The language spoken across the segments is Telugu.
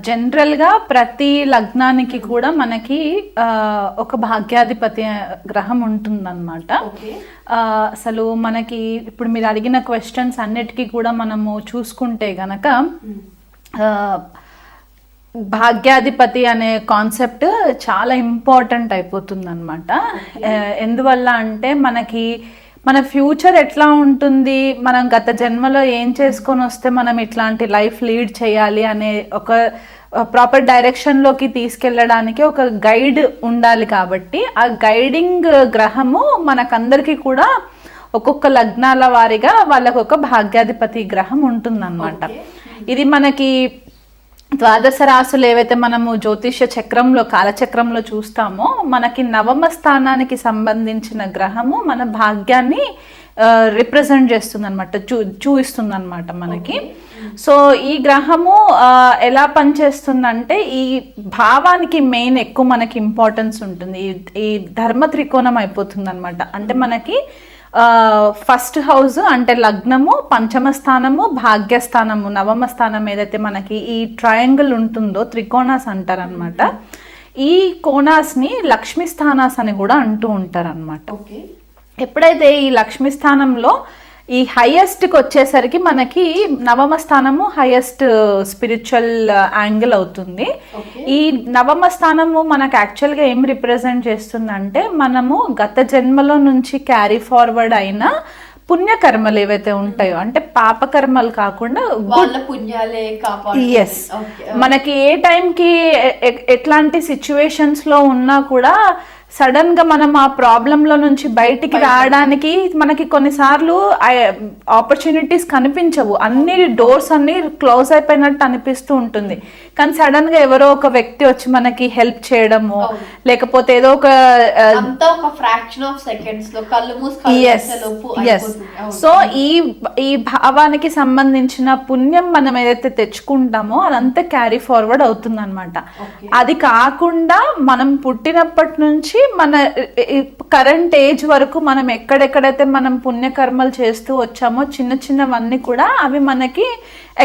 జనరల్గా ప్రతి లగ్నానికి కూడా మనకి ఒక భాగ్యాధిపతి గ్రహం ఉంటుందన్నమాట. అసలు మనకి ఇప్పుడు మీరు అడిగిన క్వశ్చన్స్ అన్నిటికీ కూడా మనము చూసుకుంటే గనక భాగ్యాధిపతి అనే కాన్సెప్ట్ చాలా ఇంపార్టెంట్ అయిపోతుంది అనమాట. ఎందువల్ల అంటే మనకి మన ఫ్యూచర్ ఎట్లా ఉంటుంది, మనం గత జన్మలో ఏం చేసుకొని వస్తే మనం ఇట్లాంటి లైఫ్ లీడ్ చేయాలి అనే ఒక ప్రాపర్ డైరెక్షన్లోకి తీసుకెళ్ళడానికి ఒక గైడ్ ఉండాలి. కాబట్టి ఆ గైడింగ్ గ్రహము మనకందరికీ కూడా ఒక్కొక్క లగ్నాల వారిగా వాళ్ళకు ఒక భాగ్యాధిపతి గ్రహం ఉంటుందన్నమాట. ఇది మనకి ద్వాదశ రాశులు ఏవైతే మనము జ్యోతిష్య చక్రంలో కాలచక్రంలో చూస్తామో మనకి నవమ స్థానానికి సంబంధించిన గ్రహము మన భాగ్యాన్ని రిప్రజెంట్ చేస్తుంది అనమాట, చూపిస్తుంది అనమాట మనకి. సో ఈ గ్రహము ఎలా పనిచేస్తుందంటే ఈ భావానికి మెయిన్ ఎక్కువ మనకి ఇంపార్టెన్స్ ఉంటుంది. ఈ ధర్మ త్రికోణం అయిపోతుంది అనమాట. అంటే మనకి ఫస్ట్ హౌస్ అంటే లగ్నము, పంచమ స్థానము, భాగ్యస్థానము, నవమ స్థానం ఏదైతే మనకి ఈ ట్రయాంగిల్ ఉంటుందో త్రికోణాస్ అంటారనమాట. ఈ కోణాస్ని లక్ష్మీ స్థానాస్ అని కూడా అంటూ ఉంటారనమాట. ఎప్పుడైతే ఈ లక్ష్మీ స్థానంలో ఈ హైయెస్ట్కి వచ్చేసరికి మనకి నవమ స్థానము హైయెస్ట్ స్పిరిచువల్ యాంగిల్ అవుతుంది. ఈ నవమ స్థానము మనకు యాక్చువల్గా ఏం రిప్రజెంట్ చేస్తుందంటే మనము గత జన్మలో నుంచి క్యారీ ఫార్వర్డ్ అయిన పుణ్యకర్మలు ఏవైతే ఉంటాయో, అంటే పాపకర్మలు కాకుండా ఎస్, మనకి ఏ టైంకి ఎట్లాంటి సిచ్యువేషన్స్ లో ఉన్నా కూడా సడన్ గా మనం ఆ ప్రాబ్లంలో నుంచి బయటికి రావడానికి మనకి కొన్నిసార్లు ఆపర్చునిటీస్ కనిపించవు, అన్ని డోర్స్ అన్ని క్లోజ్ అయిపోయినట్టు అనిపిస్తూ ఉంటుంది. కానీ సడన్ గా ఎవరో ఒక వ్యక్తి వచ్చి మనకి హెల్ప్ చేయడము, లేకపోతే ఏదో ఒక సో ఈ భావానికి సంబంధించిన పుణ్యం మనం ఏదైతే తెచ్చుకుంటామో అదంతా క్యారీ ఫార్వర్డ్ అవుతుంది అనమాట. అది కాకుండా మనం పుట్టినప్పటి నుంచి మన కరెంట్ ఏజ్ వరకు మనం ఎక్కడెక్కడైతే మనం పుణ్యకర్మలు చేస్తూ వచ్చామో చిన్న చిన్నవన్నీ కూడా అవి మనకి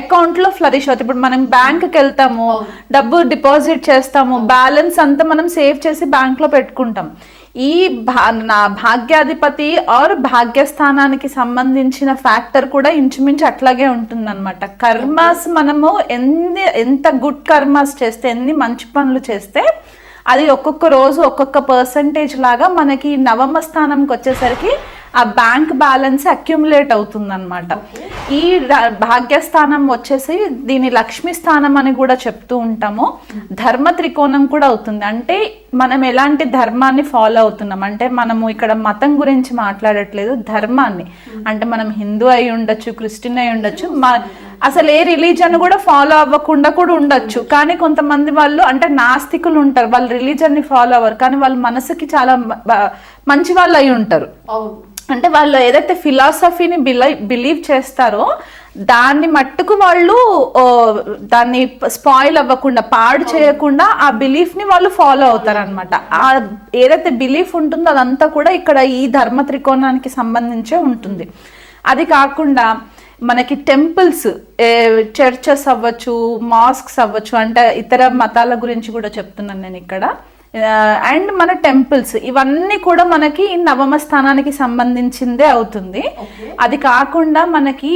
అకౌంట్ లో ఫ్లరిష్ అవుతాయి. ఇప్పుడు మనం బ్యాంక్కి వెళ్తాము, డబ్బు డిపాజిట్ చేస్తాము, బ్యాలెన్స్ అంతా మనం సేవ్ చేసి బ్యాంక్ లో పెట్టుకుంటాం. ఈ భాగ్యాధిపతి ఆర్ భాగ్యస్థానానికి సంబంధించిన ఫ్యాక్టర్ కూడా ఇంచుమించు అట్లాగే ఉంటుంది అనమాట. కర్మాస్ మనము ఎంత గుడ్ కర్మాస్ చేస్తే, ఎన్ని మంచి పనులు చేస్తే అది ఒక్కొక్క రోజు ఒక్కొక్క పర్సంటేజ్ లాగా మనకి నవమ స్థానంకి వచ్చేసరికి ఆ బ్యాంక్ బ్యాలెన్స్ అక్యుములేట్ అవుతుంది అనమాట. ఈ భాగ్యస్థానం వచ్చేసి దీని లక్ష్మీ స్థానం అని కూడా చెప్తూ ఉంటాము. ధర్మ త్రికోణం కూడా అవుతుంది. అంటే మనం ఎలాంటి ధర్మాన్ని ఫాలో అవుతున్నాం అంటే మనము ఇక్కడ మతం గురించి మాట్లాడట్లేదు, ధర్మాన్ని. అంటే మనం హిందూ అయి ఉండొచ్చు, క్రిస్టియన్ అయి ఉండొచ్చు, అసలు ఏ రిలీజన్ కూడా ఫాలో అవ్వకుండా కూడా ఉండొచ్చు. కానీ కొంతమంది వాళ్ళు అంటే నాస్తికులు ఉంటారు, వాళ్ళు రిలీజన్ ని ఫాలో అవ్వరు, కానీ వాళ్ళ మనసుకి చాలా మంచి వాళ్ళు అయి ఉంటారు. అంటే వాళ్ళు ఏదైతే ఫిలాసఫీని బిలీవ్ చేస్తారో దాన్ని మట్టుకు వాళ్ళు దాన్ని స్పాయిల్ అవ్వకుండా, పాడు చేయకుండా ఆ బిలీఫ్ ని వాళ్ళు ఫాలో అవుతారు అనమాట. ఆ ఏదైతే బిలీఫ్ ఉంటుందో అదంతా కూడా ఇక్కడ ఈ ధర్మ త్రికోణానికి సంబంధించే ఉంటుంది. అది కాకుండా మనకి టెంపుల్స్, చర్చెస్ అవ్వచ్చు, మాస్క్స్ అవ్వచ్చు, అంటే ఇతర మతాల గురించి కూడా చెప్తున్నాను నేను ఇక్కడ. అండ్ మన టెంపుల్స్ ఇవన్నీ కూడా మనకి నవమ స్థానానికి సంబంధించిందే అవుతుంది. అది కాకుండా మనకి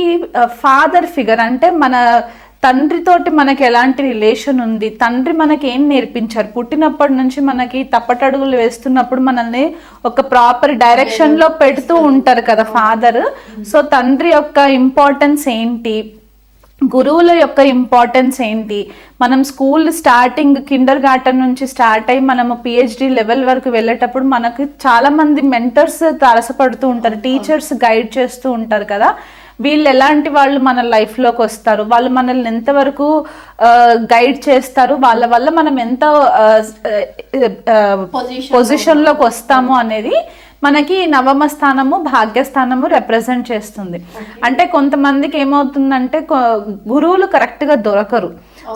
ఫాదర్ ఫిగర్, అంటే మన తండ్రితోటి మనకి ఎలాంటి రిలేషన్ ఉంది, తండ్రి మనకి ఏం నేర్పించారు, పుట్టినప్పటి నుంచి మనకి తప్పటడుగులు వేస్తున్నప్పుడు మనల్ని ఒక ప్రాపర్ డైరెక్షన్ లో పెడుతూ ఉంటారు కదా ఫాదర్. సో తండ్రి యొక్క ఇంపార్టెన్స్ ఏంటి, గురువుల యొక్క ఇంపార్టెన్స్ ఏంటి, మనం స్కూల్ స్టార్టింగ్ కిండర్ గార్టెన్ నుంచి స్టార్ట్ అయ్యి మనము పిహెచ్డి లెవెల్ వరకు వెళ్ళేటప్పుడు మనకు చాలా మంది మెంటర్స్ తారసపడుతూ ఉంటారు, టీచర్స్ గైడ్ చేస్తూ ఉంటారు కదా. వీళ్ళు ఎలాంటి వాళ్ళు మన లైఫ్లోకి వస్తారు, వాళ్ళు మనల్ని ఎంతవరకు గైడ్ చేస్తారు, వాళ్ళ వల్ల మనం ఎంత పొజిషన్లోకి వస్తాము అనేది మనకి నవమ స్థానము భాగ్యస్థానము రిప్రజెంట్ చేస్తుంది. అంటే కొంతమందికి ఏమవుతుందంటే గురువులు కరెక్ట్గా దొరకరు.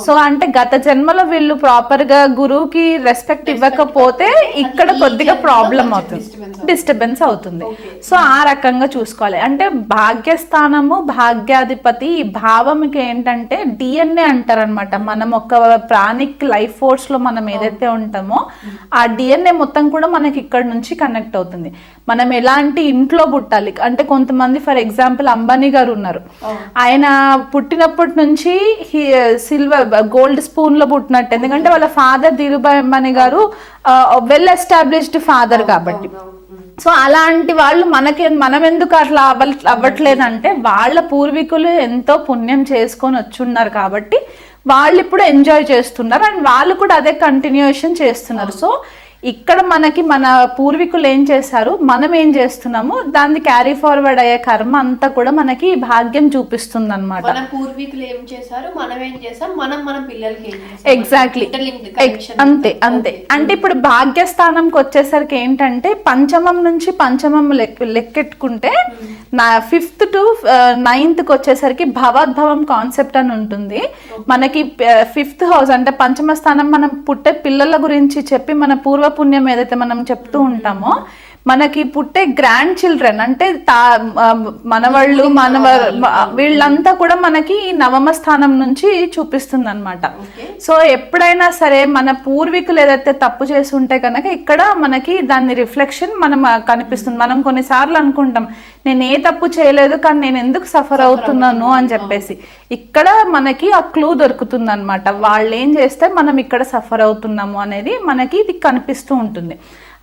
సో అంటే గత జన్మలో వీళ్ళు ప్రాపర్ గా గురువుకి రెస్పెక్ట్ ఇవ్వకపోతే ఇక్కడ కొద్దిగా ప్రాబ్లం అవుతుంది, డిస్టర్బెన్స్ అవుతుంది. సో ఆ రకంగా చూసుకోవాలి. అంటే భాగ్యస్థానము, భాగ్యాధిపతి, ఈ భావంకి ఏంటంటే డిఎన్ఏ అంటారనమాట. మనం ఒక ప్రాణిక్ లైఫ్ ఫోర్స్ లో మనం ఏదైతే ఉంటామో ఆ డిఎన్ఏ మొత్తం కూడా మనకి ఇక్కడ నుంచి కనెక్ట్ అవుతుంది. మనం ఎలాంటి ఇంట్లో పుట్టాలి అంటే, కొంతమంది ఫర్ ఎగ్జాంపుల్ అంబానీ గారు ఉన్నారు, ఆయన పుట్టినప్పటి నుంచి సిల్వర్ గోల్డ్ స్పూన్ లో పుట్టినట్టు. ఎందుకంటే వాళ్ళ ఫాదర్ ధీరుభాయ్ అంబానీ గారు వెల్ ఎస్టాబ్లిష్డ్ ఫాదర్ కాబట్టి. సో అలాంటి వాళ్ళు మనం ఎందుకు అట్లా అవ్వట్లేదంటే, వాళ్ళ పూర్వీకులు ఎంతో పుణ్యం చేసుకొని వచ్చున్నారు కాబట్టి వాళ్ళు ఇప్పుడు ఎంజాయ్ చేస్తున్నారు అండ్ వాళ్ళు కూడా అదే కంటిన్యూషన్ చేస్తున్నారు. సో ఇక్కడ మనకి మన పూర్వీకులు ఏం చేశారు, మనం ఏం చేస్తున్నాము, దాన్ని క్యారీ ఫార్వర్డ్ అయ్యే కర్మ అంతా కూడా మనకి భాగ్యం చూపిస్తుంది అనమాట. పూర్వీకులు ఏం చేశారు, మనం ఏం చేసాం, మన పిల్లలకి ఎగ్జాక్ట్లీ అంతే అంతే. అంటే ఇప్పుడు భాగ్యస్థానంకి వచ్చేసరికి ఏంటంటే, పంచమం నుంచి పంచమం లెక్కెట్టుకుంటే నా 5th to 9th వచ్చేసరికి భవద్భవం కాన్సెప్ట్ అని ఉంటుంది. మనకి 5th హౌస్ అంటే పంచమ స్థానం, మనం పుట్టే పిల్లల గురించి చెప్పి మన పూర్వపుణ్యం ఏదైతే మనం చెప్తూ ఉంటామో, మనకి పుట్టే గ్రాండ్ చిల్డ్రన్ అంటే మనవాళ్ళు వీళ్ళంతా కూడా మనకి నవమ స్థానం నుంచి చూపిస్తుంది అనమాట. సో ఎప్పుడైనా సరే మన పూర్వీకులు ఏదైతే తప్పు చేసి ఉంటే కనుక ఇక్కడ మనకి దాని రిఫ్లెక్షన్ మనం కనిపిస్తుంది. మనం కొన్నిసార్లు అనుకుంటాం, నేను ఏ తప్పు చేయలేదు కానీ నేను ఎందుకు సఫర్ అవుతున్నాను అని చెప్పేసి. ఇక్కడ మనకి ఆ క్లూ దొరుకుతుంది అనమాట. వాళ్ళు ఏం చేస్తే మనం ఇక్కడ సఫర్ అవుతున్నాము అనేది మనకి ఇది కనిపిస్తూ ఉంటుంది.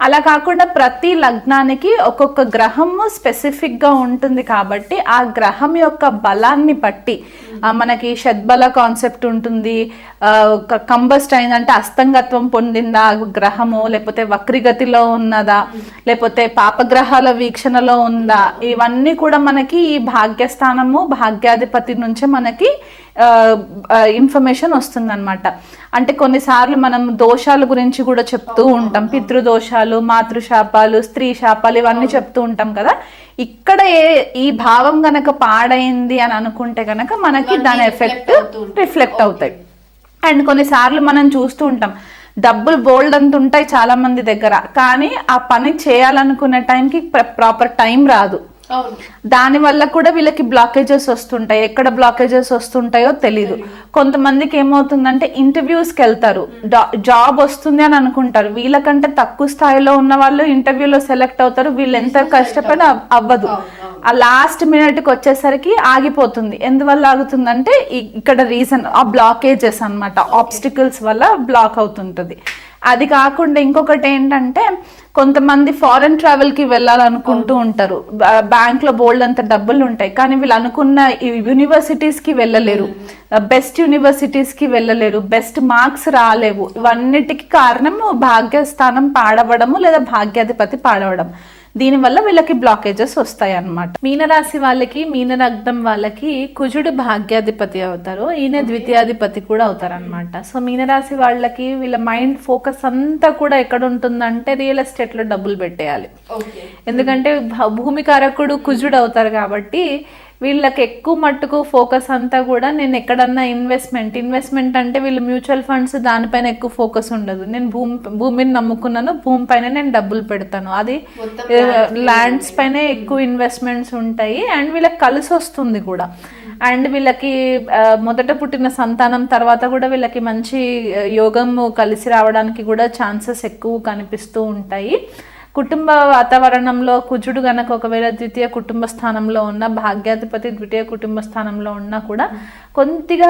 అలా కాకుండా ప్రతి లగ్నానికి ఒక్కొక్క గ్రహము స్పెసిఫిక్ గా ఉంటుంది కాబట్టి ఆ గ్రహం యొక్క బలాన్ని బట్టి మనకి షడ్బల కాన్సెప్ట్ ఉంటుంది. కంబస్ట్ అయిందంటే అస్తంగత్వం పొందిందా గ్రహము, లేకపోతే వక్రిగతిలో ఉన్నదా, లేకపోతే పాపగ్రహాల వీక్షణలో ఉందా, ఇవన్నీ కూడా మనకి ఈ భాగ్యస్థానము భాగ్యాధిపతి నుంచే మనకి ఇన్ఫర్మేషన్ వస్తుంది అనమాట. అంటే కొన్నిసార్లు మనం దోషాల గురించి కూడా చెప్తూ ఉంటాం, పితృదోషాలు, మాతృశాపాలు, స్త్రీ శాపాలు, ఇవన్నీ చెప్తూ ఉంటాం కదా. ఇక్కడ ఈ భావం గనక పాడైంది అని అనుకుంటే గనక మనకి దాని ఎఫెక్ట్ రిఫ్లెక్ట్ అవుతాయి. అండ్ కొన్నిసార్లు మనం చూస్తూ ఉంటాం, డబ్బులు బోల్డ్ అంత ఉంటాయి చాలా మంది దగ్గర, కానీ ఆ పని చేయాలనుకునే టైంకి ప్రాపర్ టైం రాదు. దాని వల్ల కూడా వీళ్ళకి బ్లాకేజెస్ వస్తుంటాయి. ఎక్కడ బ్లాకేజెస్ వస్తుంటాయో తెలీదు. కొంతమందికి ఏమవుతుందంటే, ఇంటర్వ్యూస్కి వెళ్తారు, జాబ్ వస్తుంది అని అనుకుంటారు, వీళ్ళకంటే తక్కువ స్థాయిలో ఉన్న వాళ్ళు ఇంటర్వ్యూలో సెలెక్ట్ అవుతారు, వీళ్ళు ఎంత కష్టపడి అవ్వదు. ఆ లాస్ట్ మినిట్కి వచ్చేసరికి ఆగిపోతుంది. ఎందువల్ల ఆగుతుందంటే ఇక్కడ రీజన్ ఆ బ్లాకేజెస్ అన్నమాట, ఆబ్స్టికల్స్ వల్ల బ్లాక్ అవుతుంటుంది. అది కాకుండా ఇంకొకటి ఏంటంటే, కొంతమంది ఫారెన్ ట్రావెల్ కి వెళ్ళాలనుకుంటూ ఉంటారు, బ్యాంక్ లో బోల్డ్ అంత డబ్బులు ఉంటాయి, కానీ వీళ్ళు అనుకున్న యూనివర్సిటీస్ కి వెళ్ళలేరు, బెస్ట్ యూనివర్సిటీస్ కి వెళ్ళలేరు, బెస్ట్ మార్క్స్ రాలేవు. ఇవన్నిటికి కారణం భాగ్యస్థానం పాడవడము లేదా భాగ్యాధిపతి పాడవడం. దీనివల్ల వీళ్ళకి బ్లాకేజెస్ వస్తాయి అన్నమాట. మీనరాశి వాళ్ళకి, మీనలగ్నం వాళ్ళకి కుజుడు భాగ్యాధిపతి అవుతారు, ఈయన ద్వితీయాధిపతి కూడా అవుతారు అనమాట. సో మీనరాశి వాళ్ళకి వీళ్ళ మైండ్ ఫోకస్ అంతా కూడా ఎక్కడ ఉంటుందంటే రియల్ ఎస్టేట్ లో డబ్బులు పెట్టేయాలి. ఎందుకంటే భూమి కారకుడు కుజుడు అవుతారు కాబట్టి వీళ్ళకి ఎక్కువ మట్టుకు ఫోకస్ అంతా కూడా నేను ఎక్కడన్నా ఇన్వెస్ట్మెంట్ అంటే వీళ్ళు మ్యూచువల్ ఫండ్స్ దానిపైన ఎక్కువ ఫోకస్ ఉండదు. నేను భూమిని నమ్ముకున్నాను, భూమి పైన నేను డబ్బులు పెడతాను, అది ల్యాండ్స్ పైన ఎక్కువ ఇన్వెస్ట్మెంట్స్ ఉంటాయి. అండ్ వీళ్ళకి కలిసి వస్తుంది కూడా. అండ్ వీళ్ళకి మొదట పుట్టిన సంతానం తర్వాత కూడా వీళ్ళకి మంచి యోగం కలిసి రావడానికి కూడా ఛాన్సెస్ ఎక్కువ కనిపిస్తూ ఉంటాయి. కుటుంబ వాతావరణంలో కుజుడు గనక ఒకవేళ ద్వితీయ కుటుంబ స్థానంలో ఉన్న, భాగ్యాధిపతి ద్వితీయ కుటుంబ స్థానంలో ఉన్నా కూడా కొద్దిగా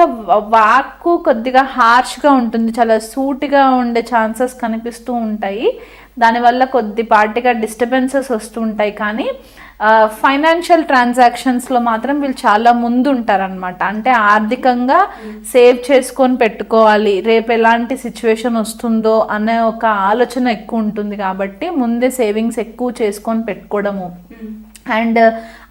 వాక్కు కొద్దిగా హార్ష్గా ఉంటుంది, చాలా సూటిగా ఉండే ఛాన్సెస్ కనిపిస్తూ ఉంటాయి. దానివల్ల కొద్దిపాటిగా డిస్టర్బెన్సెస్ వస్తూ ఉంటాయి. కానీ ఫైనాన్షియల్ ట్రాన్సాక్షన్స్లో మాత్రం వీళ్ళు చాలా ముందు ఉంటారనమాట. అంటే ఆర్థికంగా సేవ్ చేసుకొని పెట్టుకోవాలి, రేపు ఎలాంటి సిచ్యువేషన్ వస్తుందో అనే ఒక ఆలోచన ఎక్కువ ఉంటుంది కాబట్టి ముందే సేవింగ్స్ ఎక్కువ చేసుకొని పెట్టుకోవడము అండ్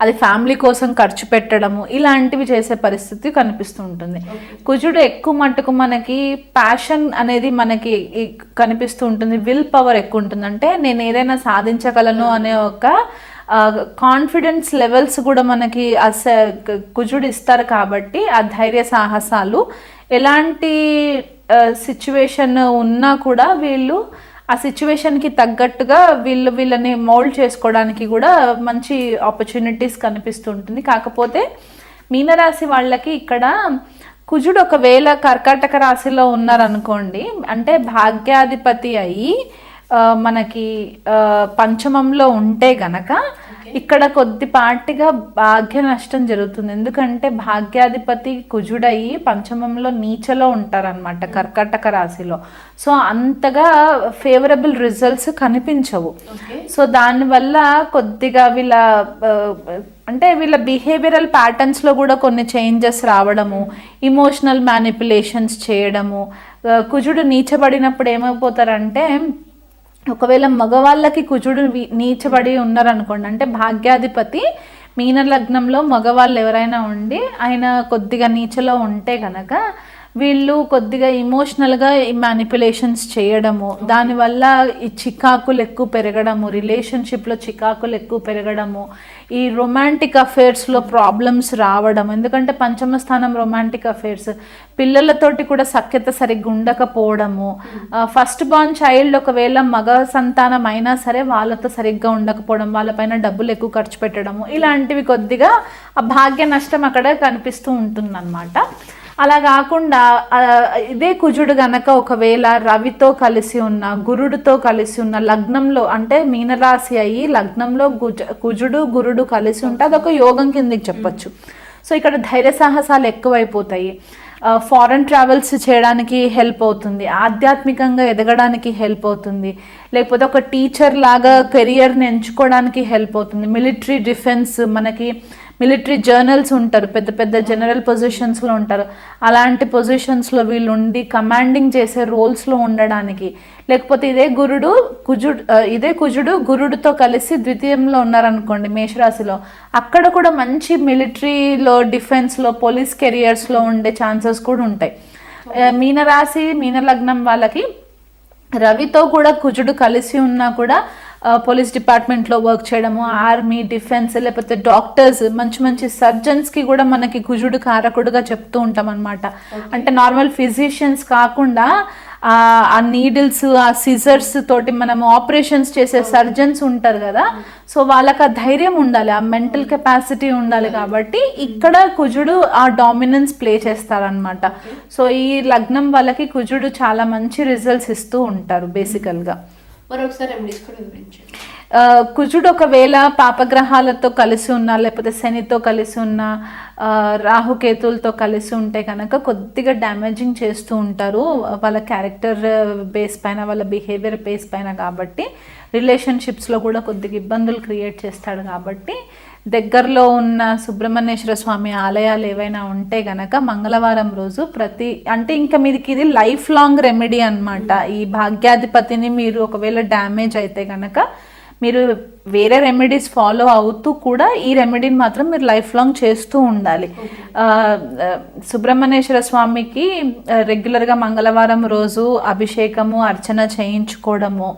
అది ఫ్యామిలీ కోసం ఖర్చు పెట్టడము ఇలాంటివి చేసే పరిస్థితి కనిపిస్తూ ఉంటుంది. కుజుడు ఎక్కువ మట్టుకు మనకి ప్యాషన్ అనేది మనకి కనిపిస్తూ ఉంటుంది, విల్ పవర్ ఎక్కువ ఉంటుంది. అంటే నేను ఏదైనా సాధించగలను అనే ఒక కాన్ఫిడెన్స్ లెవెల్స్ కూడా మనకి కుజుడు ఇస్తారు కాబట్టి ఆ ధైర్య సాహసాలు ఎలాంటి సిచ్యువేషన్ ఉన్నా కూడా వీళ్ళు ఆ సిచ్యువేషన్కి తగ్గట్టుగా వీళ్ళని మోల్డ్ చేసుకోవడానికి కూడా మంచి ఆపర్చునిటీస్ కనిపిస్తుంటుంది. కాకపోతే మీనరాశి వాళ్ళకి ఇక్కడ కుజుడు ఒకవేళ కర్కాటక రాశిలో ఉన్నారనుకోండి, అంటే భాగ్యాధిపతి అయ్యి మనకి పంచమంలో ఉంటే గనక ఇక్కడ కొద్దిపాటిగా భాగ్య నష్టం జరుగుతుంది. ఎందుకంటే భాగ్యాధిపతి కుజుడయ్యి పంచమంలో నీచలో ఉంటారనమాట కర్కాటక రాశిలో. సో అంతగా ఫేవరబుల్ రిజల్ట్స్ కనిపించవు. సో దానివల్ల కొద్దిగా వీళ్ళ బిహేవియరల్ ప్యాటర్న్స్లో కూడా కొన్ని చేంజెస్ రావడము, ఇమోషనల్ మ్యానిపులేషన్స్ చేయడము. కుజుడు నీచబడినప్పుడు ఏమైపోతారంటే, ఒకవేళ మగవాళ్ళకి కుజుడు నీచబడి ఉన్నారనుకోండి, అంటే భాగ్యాధిపతి మీన లగ్నంలో మగవాళ్ళు ఎవరైనా ఉండి ఆయన కొద్దిగా నీచలో ఉంటే కనుక వీళ్ళు కొద్దిగా ఇమోషనల్గా ఈ మ్యానిపులేషన్స్ చేయడము, దానివల్ల ఈ చికాకులు ఎక్కువ పెరగడము, రిలేషన్షిప్లో చికాకులు ఎక్కువ పెరగడము, ఈ రొమాంటిక్ అఫేర్స్లో ప్రాబ్లమ్స్ రావడం. ఎందుకంటే పంచమ స్థానం రొమాంటిక్ అఫేర్స్, పిల్లలతోటి కూడా సఖ్యత సరిగ్గా ఉండకపోవడము, ఫస్ట్ బార్న్ చైల్డ్ ఒకవేళ మగ సంతానం అయినా సరే వాళ్ళతో సరిగ్గా ఉండకపోవడం, వాళ్ళపైన డబ్బులు ఎక్కువ ఖర్చు పెట్టడము, ఇలాంటివి కొద్దిగా ఆ భాగ్య నష్టం అక్కడ కనిపిస్తూ ఉంటుందన్నమాట. అలా కాకుండా ఇదే కుజుడు గనక ఒకవేళ రవితో కలిసి ఉన్న, గురుడితో కలిసి ఉన్న లగ్నంలో, అంటే మీనరాశి అయ్యి లగ్నంలో కుజుడు గురుడు కలిసి ఉంటే అదొక యోగం కిందకి చెప్పొచ్చు. సో ఇక్కడ ధైర్య సాహసాలు ఎక్కువైపోతాయి, ఫారెన్ ట్రావెల్స్ చేయడానికి హెల్ప్ అవుతుంది, ఆధ్యాత్మికంగా ఎదగడానికి హెల్ప్ అవుతుంది, లేకపోతే ఒక టీచర్ లాగా కెరియర్ని ఎంచుకోవడానికి హెల్ప్ అవుతుంది. మిలిటరీ డిఫెన్స్, మనకి మిలిటరీ జర్నల్స్ ఉంటారు, పెద్ద పెద్ద జనరల్ పొజిషన్స్లో ఉంటారు, అలాంటి పొజిషన్స్లో వీళ్ళు ఉండి కమాండింగ్ చేసే రోల్స్లో ఉండడానికి. లేకపోతే ఇదే కుజుడు గురుడితో కలిసి ద్వితీయంలో ఉన్నారనుకోండి మేషరాశిలో, అక్కడ కూడా మంచి మిలిటరీలో, డిఫెన్స్లో, పోలీస్ కెరియర్స్లో ఉండే ఛాన్సెస్ కూడా ఉంటాయి. మీనరాశి మీన లగ్నం వాళ్ళకి రవితో కూడా కుజుడు కలిసి ఉన్నా కూడా పోలీస్ డిపార్ట్మెంట్లో వర్క్ చేయడము, ఆర్మీ, డిఫెన్స్, లేకపోతే డాక్టర్స్, మంచి మంచి సర్జన్స్కి కూడా మనకి కుజుడు కారకుడుగా చెప్తూ ఉంటాం అనమాట. అంటే నార్మల్ ఫిజిషియన్స్ కాకుండా ఆ నీడిల్స్, ఆ సిజర్స్ తోటి మనము ఆపరేషన్స్ చేసే సర్జన్స్ ఉంటారు కదా, సో వాళ్ళకి ఆ ధైర్యం ఉండాలి, ఆ మెంటల్ కెపాసిటీ ఉండాలి. కాబట్టి ఇక్కడ కుజుడు ఆ డామినెన్స్ ప్లే చేస్తారనమాట. సో ఈ లగ్నం వాళ్ళకి కుజుడు చాలా మంచి రిజల్ట్స్ ఇస్తూ ఉంటారు బేసికల్గా. కుజుడు ఒకవేళ పాపగ్రహాలతో కలిసి ఉన్నా, లేకపోతే శనితో కలిసి ఉన్న, రాహుకేతులతో కలిసి ఉంటే కనుక కొద్దిగా డ్యామేజింగ్ చేస్తూ ఉంటారు వాళ్ళ క్యారెక్టర్ బేస్ పైన, వాళ్ళ బిహేవియర్ బేస్ పైన. కాబట్టి రిలేషన్షిప్స్లో కూడా కొద్దిగా ఇబ్బందులు క్రియేట్ చేస్తాడు. కాబట్టి దగ్గరలో ఉన్న సుబ్రహ్మణ్యేశ్వర స్వామి ఆలయాలు ఏవైనా ఉంటే గనక మంగళవారం రోజు అంటే ఇంకా మీదకి ఇది లైఫ్ లాంగ్ రెమెడీ అనమాట. ఈ భాగ్యాధిపతిని మీరు ఒకవేళ డ్యామేజ్ అయితే గనక మీరు వేరే రెమెడీస్ ఫాలో అవుతూ కూడా ఈ రెమెడీని మాత్రం మీరు లైఫ్ లాంగ్ చేస్తూ ఉండాలి. సుబ్రహ్మణ్యేశ్వర స్వామికి రెగ్యులర్గా మంగళవారం రోజు అభిషేకము, అర్చన చేయించుకోవడము,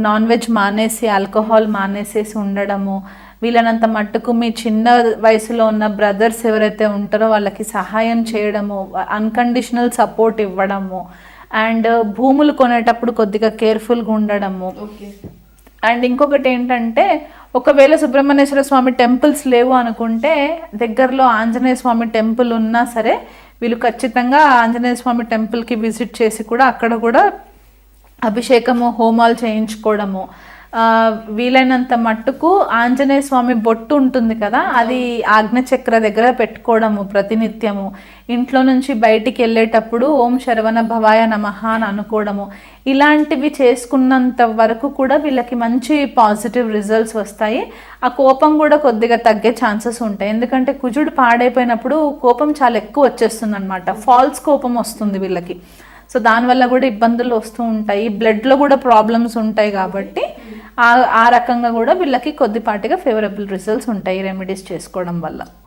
నాన్ వెజ్ మానేసి, ఆల్కహాల్ మానేసేసి ఉండడము, వీళ్ళనంత మట్టుకు మీ చిన్న వయసులో ఉన్న బ్రదర్స్ ఎవరైతే ఉంటారో వాళ్ళకి సహాయం చేయడము, అన్కండిషనల్ సపోర్ట్ ఇవ్వడము, అండ్ భూములు కొనేటప్పుడు కొద్దిగా కేర్ఫుల్గా ఉండడము. అండ్ ఇంకొకటి ఏంటంటే, ఒకవేళ సుబ్రహ్మణ్యేశ్వర స్వామి టెంపుల్స్ లేవు అనుకుంటే దగ్గరలో ఆంజనేయ స్వామి టెంపుల్ ఉన్నా సరే వీళ్ళు ఖచ్చితంగా ఆంజనేయ స్వామి టెంపుల్కి విజిట్ చేసి కూడా అక్కడ కూడా అభిషేకము, హోమాలు చేయించుకోవడము, వీలైనంత మట్టుకు ఆంజనేయ స్వామి బొట్టు ఉంటుంది కదా, అది ఆజ్ఞచక్ర దగ్గర పెట్టుకోవడము ప్రతినిత్యము. ఇంట్లో నుంచి బయటికి వెళ్ళేటప్పుడు ఓం శరవణ భవాయ నమః అని అనుకోవడము, ఇలాంటివి చేసుకున్నంత వరకు కూడా వీళ్ళకి మంచి పాజిటివ్ రిజల్ట్స్ వస్తాయి. ఆ కోపం కూడా కొద్దిగా తగ్గే ఛాన్సెస్ ఉంటాయి. ఎందుకంటే కుజుడు పాడైపోయినప్పుడు కోపం చాలా ఎక్కువ వచ్చేస్తుంది అనమాట, ఫాల్స్ కోపం వస్తుంది వీళ్ళకి. సో దానివల్ల కూడా ఇబ్బందులు వస్తూ ఉంటాయి, బ్లడ్లో కూడా ప్రాబ్లమ్స్ ఉంటాయి. కాబట్టి ఆ రకంగా కూడా వీళ్ళకి కొద్దిపాటిగా ఫేవరబుల్ రిజల్ట్స్ ఉంటాయి రెమెడీస్ చేసుకోవడం వల్ల.